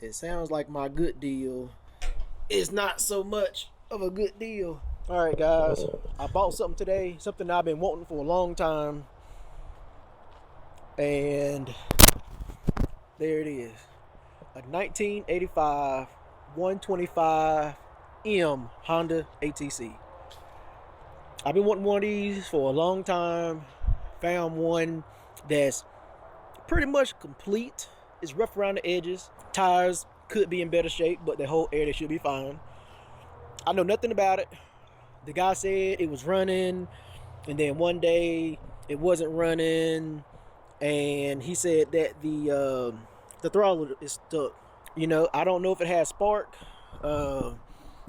it sounds like my good deal is not so much of a good deal. All right, guys, I bought something today, something I've been wanting for a long time, and there it is, a 1985 125M Honda ATC. I've been wanting one of these for a long time. Found one that's pretty much complete. It's rough around the edges. Tires could be in better shape, but the whole area should be fine. I know nothing about it. The guy said it was running, and then one day it wasn't running, and he said that the throttle is stuck. You know, I don't know if it has spark.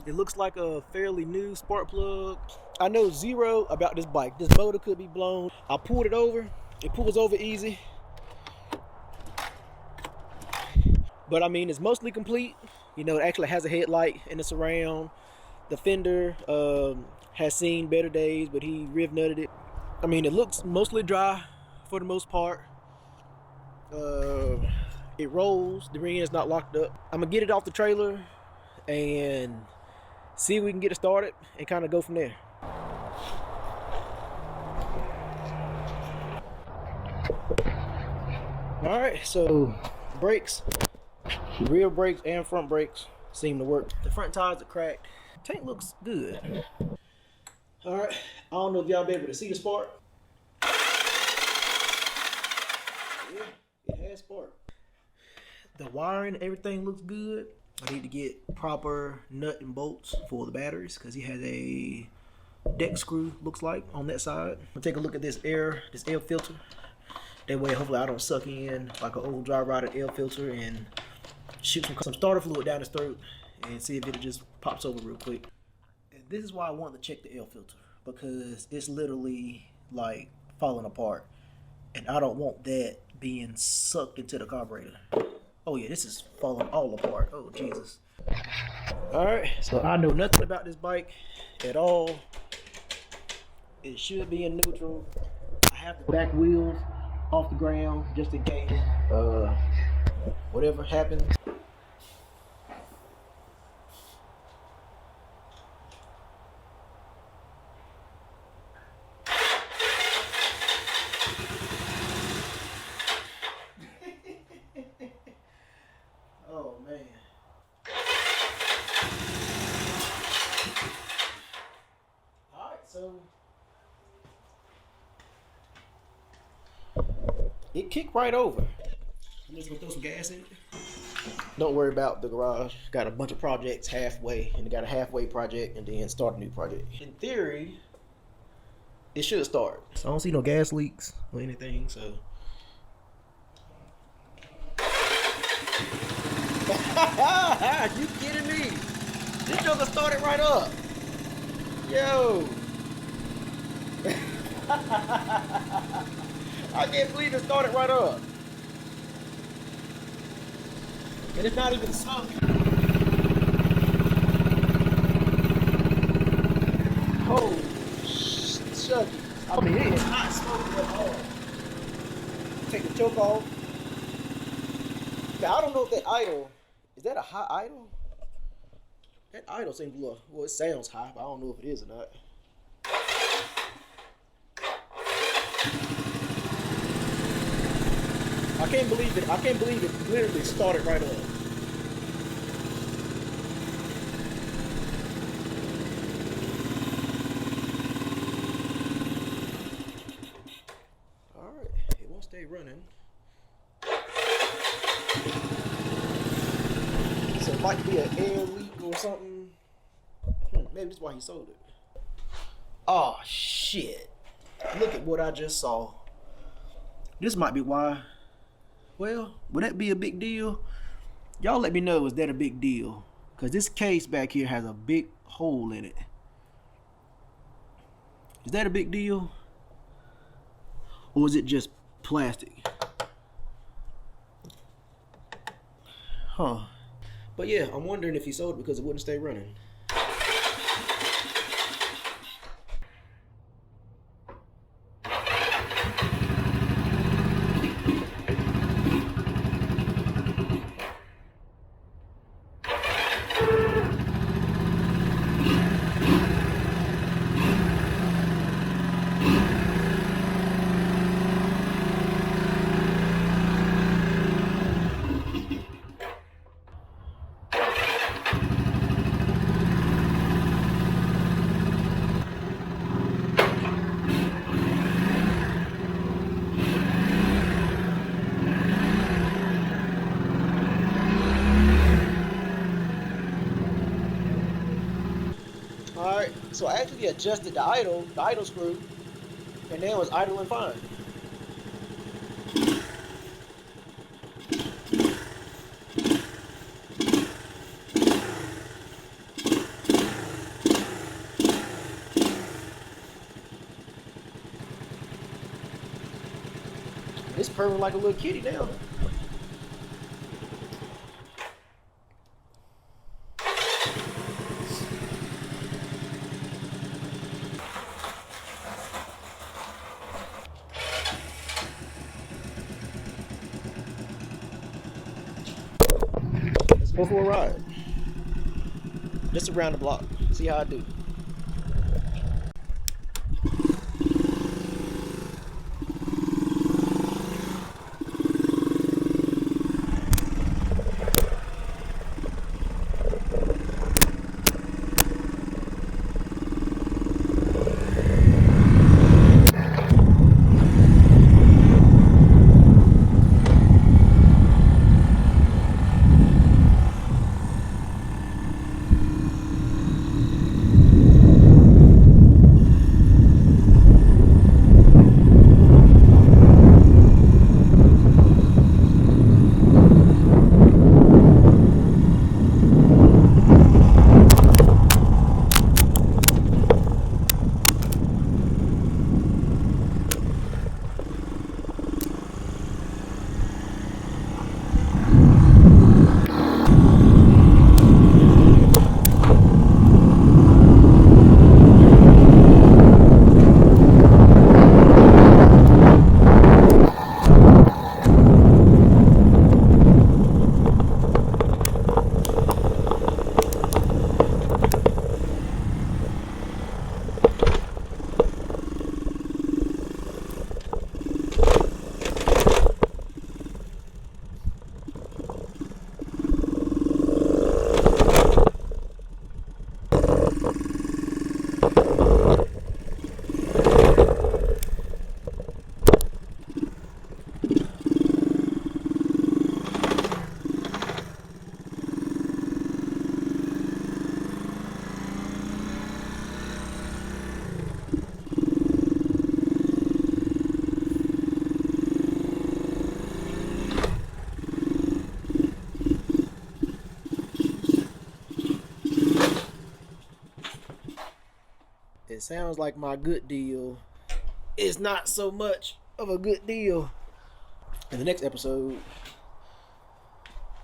It looks like a fairly new spark plug. I know zero about this bike. This motor could be blown. I pulled it over. It pulls over easy. But I mean, it's mostly complete. You know, it actually has a headlight in the surround. The fender has seen better days, but he rev nutted it. I mean, it looks mostly dry for the most part. It rolls. The ring is not locked up. I'm gonna get it off the trailer and see if we can get it started and kind of go from there. All right, so brakes, rear brakes and front brakes seem to work. The front tires are cracked. Tank looks good. All right, I don't know if y'all be able to see the spark. Yeah, it has spark. The wiring, everything looks good. I need to get proper nut and bolts for the batteries because he has a deck screw, looks like, on that side. I'll take a look at this air filter. That way, hopefully I don't suck in like an old dry rotted air filter and shoot some starter fluid down his throat and see if it just pops over real quick. And this is why I wanted to check the air filter, because it's literally like falling apart. And I don't want that being sucked into the carburetor. Oh yeah, this is falling all apart. Oh Jesus. Alright, so I know nothing about this bike at all. It should be in neutral. I have the back wheels off the ground just in case whatever happens. Oh man. Alright, so it kicked right over. I'm just gonna throw some gas in it. Don't worry about the garage. Got a bunch of projects halfway, and got a halfway project, and then start a new project. In theory, it should start. So I don't see no gas leaks or anything, so. You kidding me? This joker started right up. Yo. I can't believe it started right up. And it's not even smoking. Holy shit. I mean, it is not smoking at all. Take the choke off. Now, I don't know if that idle, is that a high idle? That idle seems a little, well, it sounds high, but I don't know if it is or not. I can't believe it. I can't believe it literally started right up. All right, it won't stay running. So it might be an air leak or something. Maybe that's why he sold it. Oh shit! Look at what I just saw. This might be why. Well, would that be a big deal? Y'all let me know, is that a big deal? Because this case back here has a big hole in it. Is that a big deal? Or is it just plastic? Huh. But yeah, I'm wondering if he sold it because it wouldn't stay running. Alright, so I actually adjusted the idle screw, and then it was idling fine. It's purring like a little kitty now. Let's go for a ride. Just around the block. See how I do. It sounds like my good deal is not so much of a good deal. In the next episode,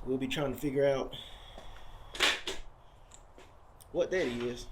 we'll be trying to figure out what that is.